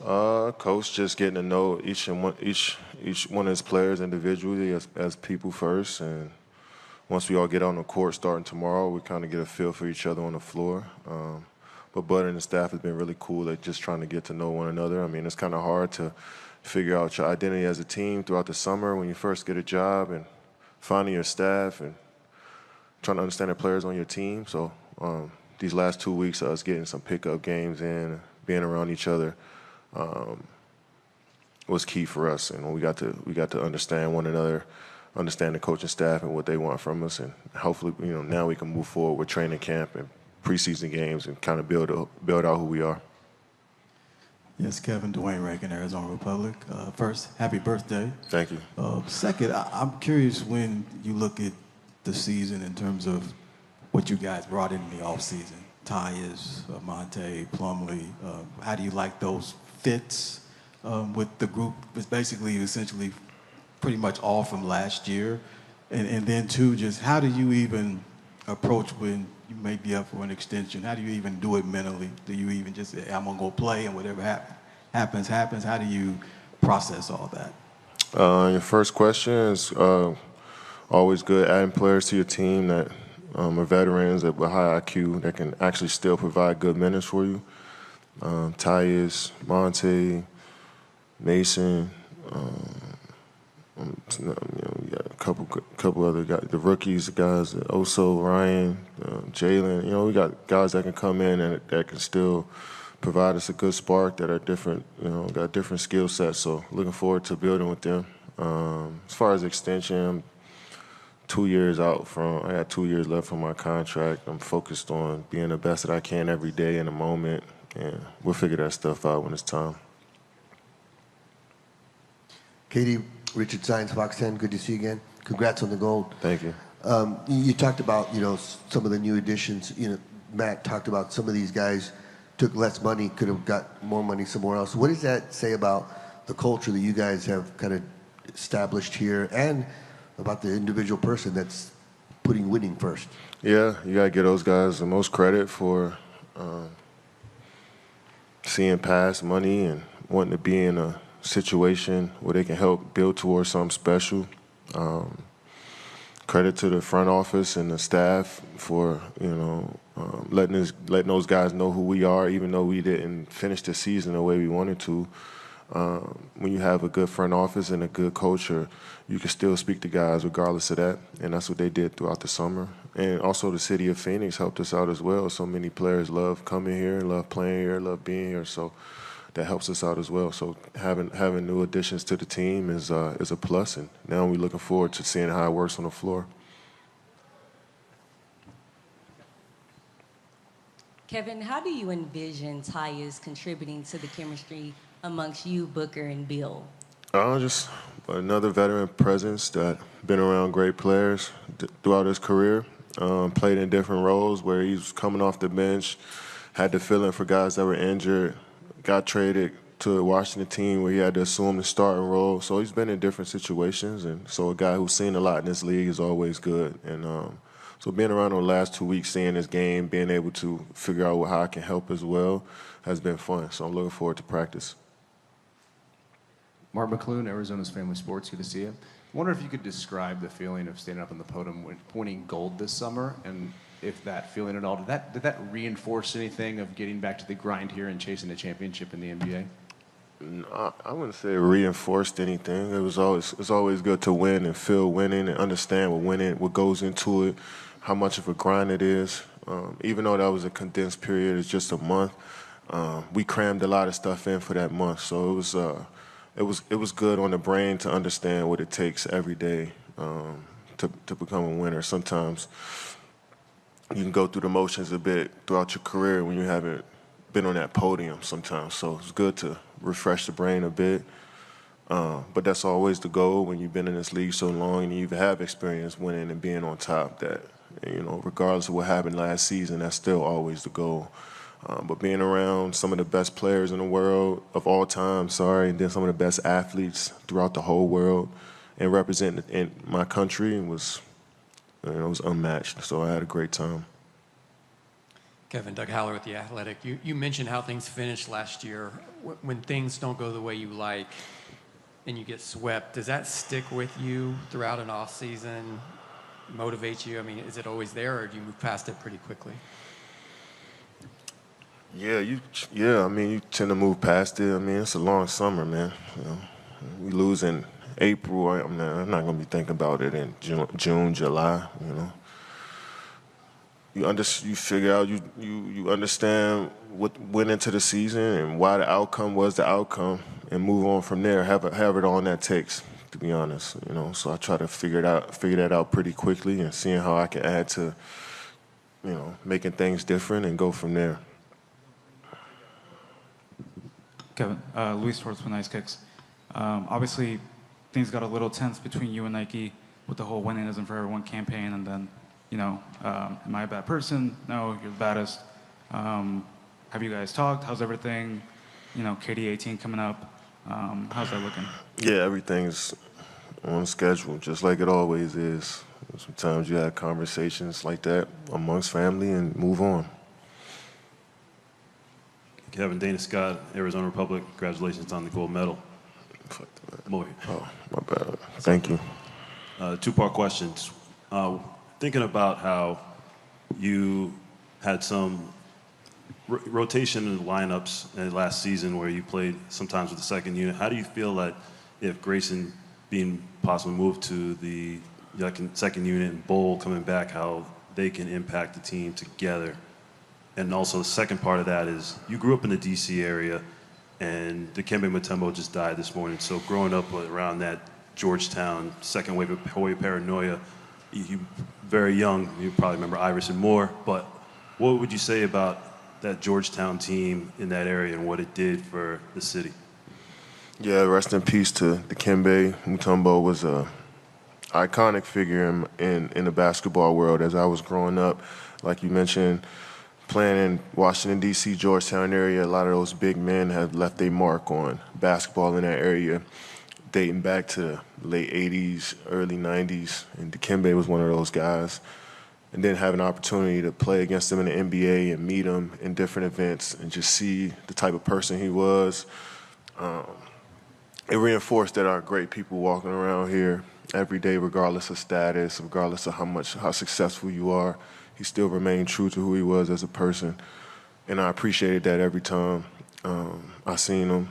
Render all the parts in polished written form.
Coach just getting to know each one of his players individually as people first, and once we all get on the court starting tomorrow, we kind of get a feel for each other on the floor. But Bud and the staff has been really cool at just trying to get to know one another. I mean, it's kind of hard to figure out your identity as a team throughout the summer when you first get a job and finding your staff and trying to understand the players on your team. So these last 2 weeks of us getting some pickup games in, being around each other, was key for us, and we got to understand one another, understand the coaching staff and what they want from us, and hopefully, now we can move forward with training camp and preseason games and kind of build out who we are. Yes, Kevin, Dwayne Rankin, Arizona Republic. First, happy birthday. Thank you. Second, I'm curious when you look at the season in terms of what you guys brought in the offseason. Tyus, Monte, Plumlee. How do you like those fits with the group? It's basically, essentially, pretty much all from last year. And then, two, just how do you even approach when you may be up for an extension? How do you even do it mentally? Do you even just say, I'm going to go play and whatever happens? How do you process all that? Your first question is always good adding players to your team that are veterans with high IQ that can actually still provide good minutes for you. Tyus, Monte, Mason, we got a couple other guys, the rookies, the guys, Oso, Ryan, Jalen. We got guys that can come in and that can still provide us a good spark that are different, got different skill sets. So looking forward to building with them. As far as extension, I'm 2 years out I got 2 years left on my contract. I'm focused on being the best that I can every day in the moment, and we'll figure that stuff out when it's time. Katie, Richard Sines, Fox 10, good to see you again. Congrats on the gold. Thank you. You talked about, some of the new additions. Matt talked about some of these guys took less money, could have got more money somewhere else. What does that say about the culture that you guys have kind of established here and about the individual person that's putting winning first? Yeah, you got to give those guys the most credit for seeing past money and wanting to be in a situation where they can help build towards something special. Credit to the front office and the staff for letting those guys know who we are, even though we didn't finish the season the way we wanted to. When you have a good front office and a good culture, you can still speak to guys regardless of that, and that's what they did throughout the summer. And also the city of Phoenix helped us out as well. So many players love coming here, love playing here, love being here. So that helps us out as well. So having new additions to the team is a plus, and now we're looking forward to seeing how it works on the floor. Kevin, how do you envision Tyus contributing to the chemistry amongst you, Booker, and Bill? Just another veteran presence that been around great players throughout his career. Played in different roles where he was coming off the bench, had to fill in for guys that were injured, got traded to a Washington team where he had to assume the starting role. So he's been in different situations, and so a guy who's seen a lot in this league is always good. And so being around the last 2 weeks, seeing this game, being able to figure out how I can help as well has been fun. So I'm looking forward to practice. Mark McClune, Arizona's Family Sports, good to see you. I wonder if you could describe the feeling of standing up on the podium winning gold this summer, and if that feeling at all, did that reinforce anything of getting back to the grind here and chasing a championship in the NBA? No, I wouldn't say it reinforced anything. It's always good to win and feel winning and understand what goes into it, how much of a grind it is. Even though that was a condensed period, it's just a month. We crammed a lot of stuff in for that month, so it was good on the brain to understand what it takes every day to become a winner. Sometimes you can go through the motions a bit throughout your career when you haven't been on that podium sometimes. So it's good to refresh the brain a bit. But that's always the goal when you've been in this league so long and you have experience winning and being on top, that, regardless of what happened last season, that's still always the goal. But being around some of the best players in the world of all time, and then some of the best athletes throughout the whole world and representing in my country was unmatched. So I had a great time. Kevin, Doug Haller with The Athletic. You mentioned how things finished last year. When things don't go the way you like and you get swept, does that stick with you throughout an off season, motivate you? I mean, is it always there, or do you move past it pretty quickly? I mean, you tend to move past it. I mean, it's a long summer, man. You know, we lose in April. I'm not going to be thinking about it in June, July. You know, you figure out you understand what went into the season and why the outcome was the outcome, and move on from there. Have it all that takes, to be honest. You know, so I try to figure that out pretty quickly, and seeing how I can add to, you know, making things different and go from there. Kevin, Luis Torres with Nice Kicks. Obviously, things got a little tense between you and Nike with the whole winning isn't for everyone campaign, and then, you know, am I a bad person? No, you're the baddest. Have you guys talked? How's everything? You know, KD 18 coming up. How's that looking? Yeah, everything's on schedule, just like it always is. Sometimes you have conversations like that amongst family and move on. Kevin, Dana Scott, Arizona Republic, congratulations on the gold medal. Oh, my bad. Thank you. Two-part questions. Thinking about how you had some rotation in the lineups last season where you played sometimes with the second unit, how do you feel that if Grayson being possibly moved to the second unit and Bowl coming back, how they can impact the team together? And also the second part of that is you grew up in the D.C. area, and Dikembe Mutombo just died this morning. So growing up around that Georgetown second wave of Hoya paranoia, you very young, you probably remember Iverson Moore, but what would you say about that Georgetown team in that area and what it did for the city? Yeah, rest in peace to Dikembe Mutombo. Was a iconic figure in the basketball world as I was growing up. Like you mentioned, playing in Washington, D.C., Georgetown area, a lot of those big men have left their mark on basketball in that area, dating back to the late 80s, early 90s, and Dikembe was one of those guys. And then have an opportunity to play against him in the NBA and meet him in different events and just see the type of person he was. It reinforced that our great people walking around here every day, regardless of status, regardless of how successful you are, he still remained true to who he was as a person. And I appreciated that every time I seen him.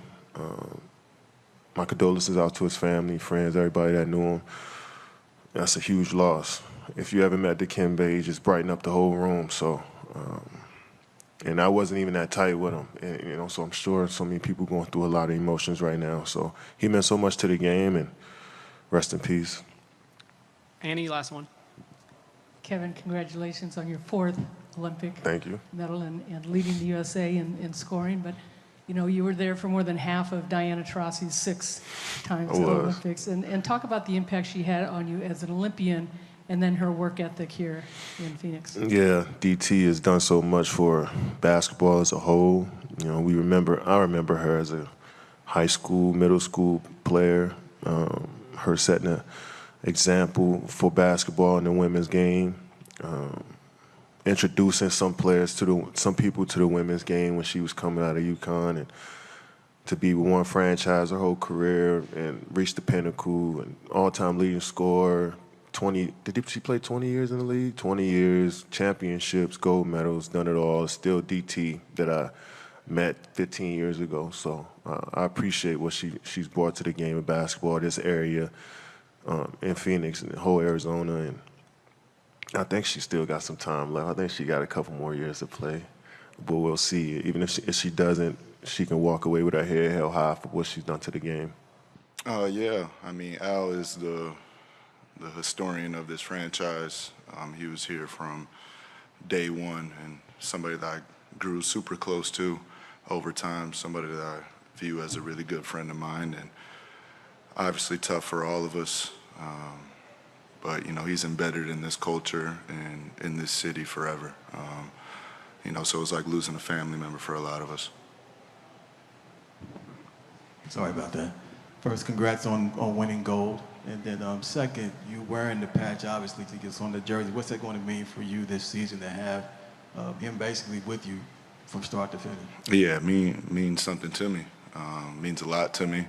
My condolences out to his family, friends, everybody that knew him. That's a huge loss. If you ever met Dikembe, he just brightened up the whole room. So, and I wasn't even that tight with him. And, you know, so I'm sure so many people going through a lot of emotions right now. So he meant so much to the game, and rest in peace. Annie, last one. Kevin, congratulations on your 4th Olympic Thank you. medal and leading the USA in scoring. But, you know, you were there for more than half of Diana Taurasi's 6 times at the Olympics. And talk about the impact she had on you as an Olympian and then her work ethic here in Phoenix. Yeah, DT has done so much for basketball as a whole. You know, I remember her as a high school, middle school player, her setting an example for basketball in the women's game, introducing some people to the women's game when she was coming out of UConn, and to be with one franchise her whole career and reach the pinnacle and all-time leading scorer. Did she play 20 years in the league? 20 years, championships, gold medals, done it all. Still DT that I met 15 years ago. So I appreciate what she's brought to the game of basketball, this area in Phoenix and the whole Arizona. And I think she still got some time left. I think she got a couple more years to play. But we'll see. Even if she doesn't, she can walk away with her head held high for what she's done to the game. Yeah. I mean, Al is the historian of this franchise. He was here from day one, and somebody that I grew super close to over time, somebody that I view as a really good friend of mine, and obviously tough for all of us. But, you know, he's embedded in this culture and in this city forever. You know, so it's like losing a family member for a lot of us. Sorry about that. First, congrats on winning gold. And then second, you wearing the patch, obviously, to get on the jersey. What's that going to mean for you this season to have him basically with you from start to finish? Yeah, means something to me. Means a lot to me.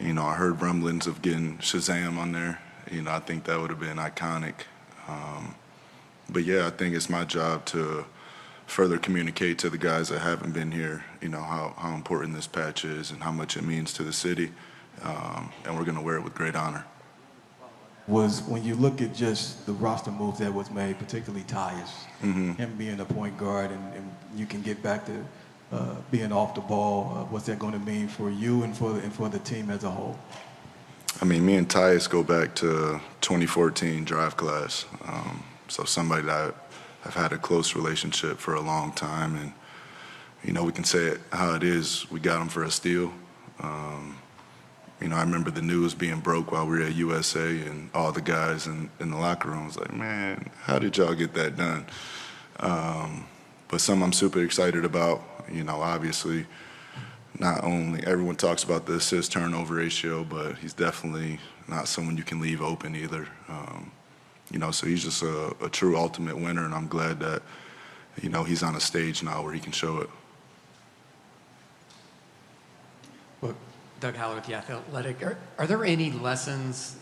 You know, I heard rumblings of getting Shazam on there. You know, I think that would have been iconic. But yeah, I think it's my job to further communicate to the guys that haven't been here, you know, how important this patch is and how much it means to the city. And we're going to wear it with great honor. Was when you look at just the roster moves that was made, particularly Tyus, him being a point guard and you can get back to being off the ball, what's that going to mean for you and for the team as a whole? I mean, me and Tyus go back to 2014 draft class. So somebody that I've had a close relationship for a long time. And, you know, we can say it how it is. We got him for a steal. You know, I remember the news being broke while we were at USA and all the guys in the locker room was like, man, how did y'all get that done? But something I'm super excited about, you know, obviously, not only everyone talks about the assist turnover ratio, but he's definitely not someone you can leave open either. You know, so he's just a true ultimate winner, and I'm glad that, you know, he's on a stage now where he can show it. Well, Doug Haller with The Athletic. Are there any lessons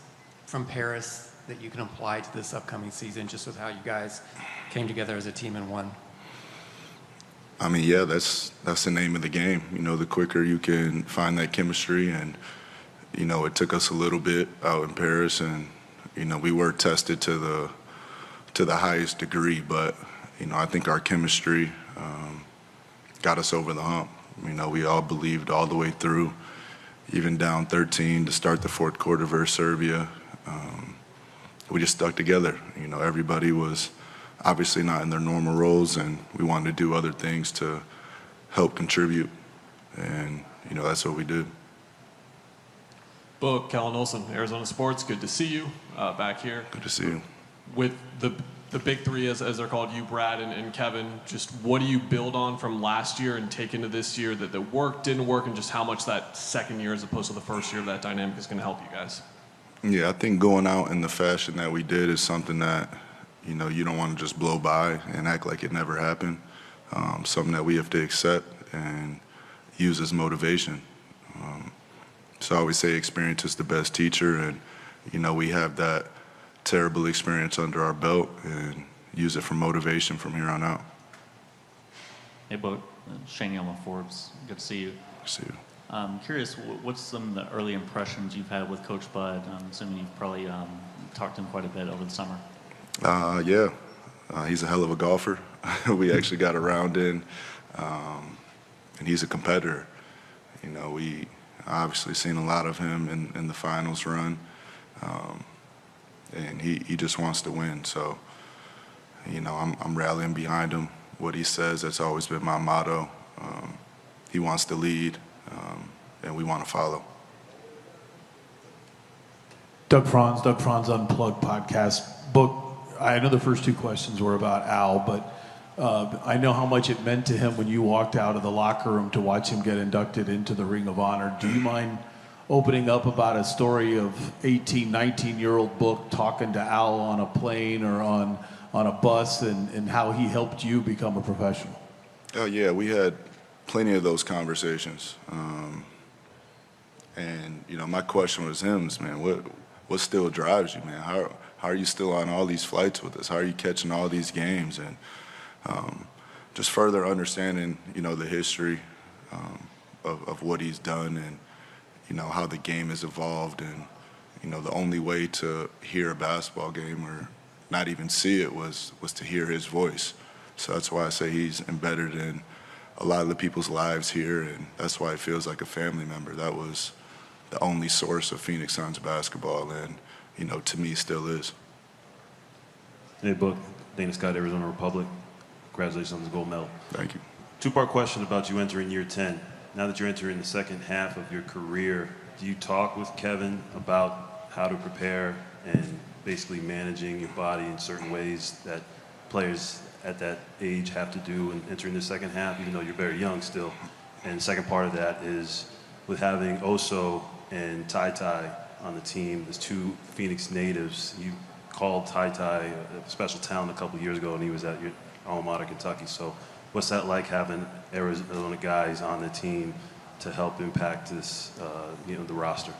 from Paris that you can apply to this upcoming season, just with how you guys came together as a team and won? I mean, yeah, that's the name of the game. You know, the quicker you can find that chemistry, and, you know, it took us a little bit out in Paris, and, you know, we were tested to the highest degree, but, you know, I think our chemistry got us over the hump. You know, we all believed all the way through, even down 13 to start the fourth quarter versus Serbia. We just stuck together. You know, everybody was obviously not in their normal roles, and we wanted to do other things to help contribute. And, you know, that's what we did. Book, Kellen Olson, Arizona Sports. Good to see you back here. Good to see you. With the big three, as they're called, you, Brad, and Kevin, just what do you build on from last year and take into this year that worked, didn't work, and just how much that second year as opposed to the first year of that dynamic is going to help you guys? Yeah, I think going out in the fashion that we did is something that, you know, you don't want to just blow by and act like it never happened. Something that we have to accept and use as motivation. So I always say experience is the best teacher, and, you know, we have that terrible experience under our belt and use it for motivation from here on out. Hey, Book, Shane Yelma, Forbes. Good to see you. Good to see you. I'm curious, what's some of the early impressions you've had with Coach Bud? I'm assuming you've probably talked to him quite a bit over the summer. Yeah, he's a hell of a golfer. We actually got a round in, and he's a competitor. You know, we obviously seen a lot of him in the finals run, and he just wants to win. So, you know, I'm rallying behind him. What he says, that's always been my motto. He wants to lead, and we want to follow. Doug Franz Unplugged podcast. Book, I know the first two questions were about Al, but I know how much it meant to him when you walked out of the locker room to watch him get inducted into the Ring of Honor. Do you mind opening up about a story of 18, 19-year-old Book talking to Al on a plane or on a bus and how he helped you become a professional? Oh, yeah, we had plenty of those conversations. And, you know, my question was him, man, what still drives you, man? How are you still on all these flights with us? How are you catching all these games? And just further understanding, you know, the history of what he's done and, you know, how the game has evolved. And, you know, the only way to hear a basketball game or not even see it was to hear his voice. So that's why I say he's embedded in a lot of the people's lives here, and that's why it feels like a family member. That was the only source of Phoenix Suns basketball, and, you know, to me still is. Hey, Book, Dana Scott, Arizona Republic. Congratulations on the gold medal. Thank you. Two-part question about you entering year 10. Now that you're entering the second half of your career, do you talk with Kevin about how to prepare and basically managing your body in certain ways that players at that age have to do in entering the second half, even though you're very young still? And the second part of that is with having Oso and Ty Ty on the team as two Phoenix natives. You called Ty Ty a special talent a couple years ago, and he was at alma mater, Kentucky. So what's that like having Arizona guys on the team to help impact this, the roster?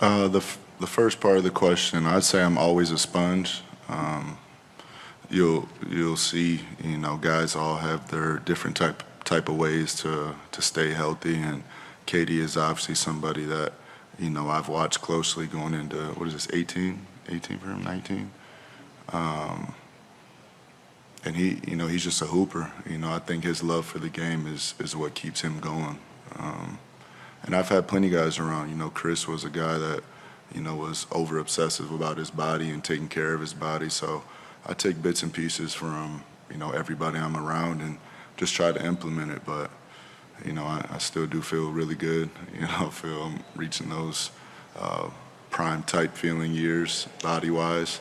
The first part of the question, I'd say I'm always a sponge. You'll see, guys all have their different type of ways to stay healthy, and Katie is obviously somebody that I've watched closely going into, what is this, 18 for him, 19. And he's just a hooper. I think his love for the game is what keeps him going. And I've had plenty of guys around. Chris was a guy that was over obsessive about his body and taking care of his body. So I take bits and pieces from everybody I'm around and just try to implement it. But I still do feel really good. I feel I'm reaching those prime type feeling years body wise.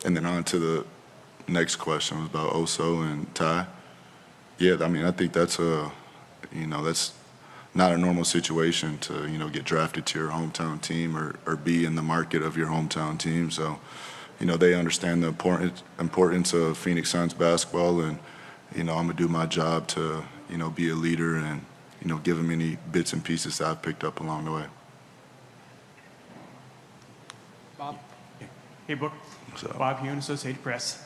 And then on to the next question was about Oso and Ty. Yeah, I think that's that's not a normal situation to get drafted to your hometown team or be in the market of your hometown team. So they understand the importance of Phoenix Suns basketball, and I'm gonna do my job to be a leader and give them any bits and pieces that I've picked up along the way. Bob. Hey, Book. Bob Hune, Associated Press.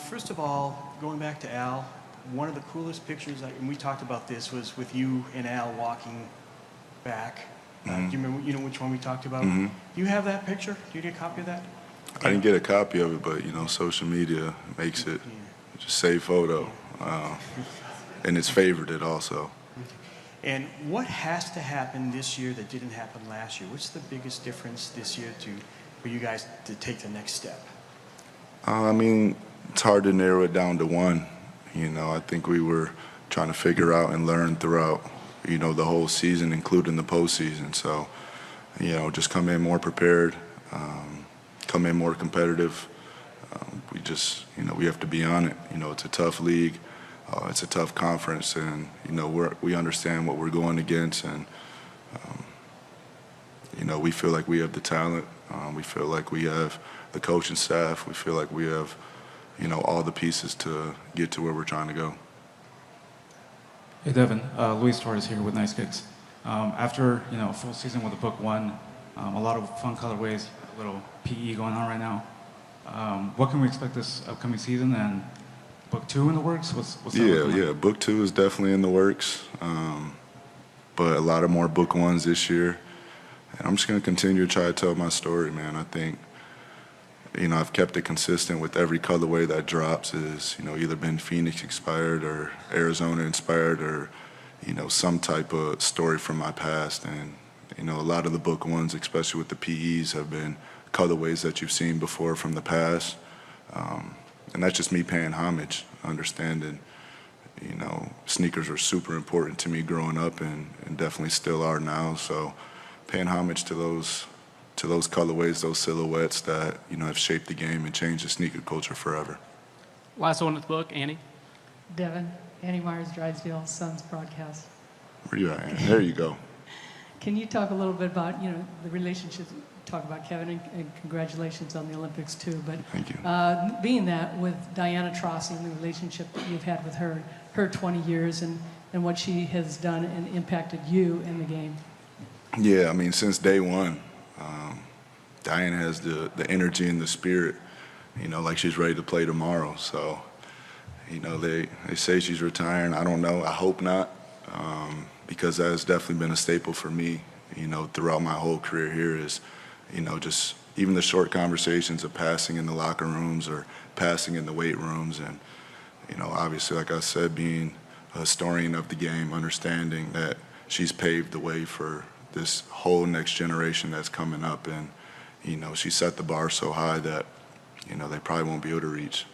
First of all, going back to Al, one of the coolest pictures, and we talked about this, was with you and Al walking back. Do you remember, which one we talked about? Mm-hmm. Do you have that picture? Do you get a copy of that? I didn't get a copy of it, but social media makes it just save photo, and it's favorited also. And what has to happen this year that didn't happen last year? What's the biggest difference this year for you guys to take the next step? It's hard to narrow it down to one. I think we were trying to figure out and learn throughout, the whole season, including the postseason. So, just come in more prepared, come in more competitive. We just, we have to be on it. It's a tough league. It's a tough conference, and, we understand what we're going against, and, we feel like we have the talent. We feel like we have the coaching staff. We feel like we have, all the pieces to get to where we're trying to go. Hey, Devin. Luis Torres here with Nice Kicks. After, a full season with the book one, a lot of fun colorways, a little PE going on right now. What can we expect this upcoming season, and book two in the works? What's that looking like? Yeah. Book two is definitely in the works, but a lot of more book ones this year. And I'm just going to continue to try to tell my story, man. I think, I've kept it consistent with every colorway that drops is, either been Phoenix inspired or Arizona inspired or, some type of story from my past. And, a lot of the book ones, especially with the PEs, have been colorways that you've seen before from the past. And that's just me paying homage, understanding, sneakers were super important to me growing up and definitely still are now. So paying homage to those colorways, those silhouettes that, have shaped the game and changed the sneaker culture forever. Last one with the book, Annie. Devin, Annie Myers, Drysdale, Suns broadcast. Where you at, Annie? There you go. Can you talk a little bit about, the relationships? Talk about Kevin, and congratulations on the Olympics too. But thank you. Being that with Diana Taurasi and the relationship that you've had with her 20 years, and what she has done and impacted you in the game. Yeah, since day one, Diana has the energy and the spirit, like she's ready to play tomorrow. So, they say she's retiring. I don't know. I hope not, because that has definitely been a staple for me, throughout my whole career here is, just even the short conversations of passing in the locker rooms or passing in the weight rooms. And, obviously, like I said, being a historian of the game, understanding that she's paved the way for this whole next generation that's coming up. And, she set the bar so high that, they probably won't be able to reach.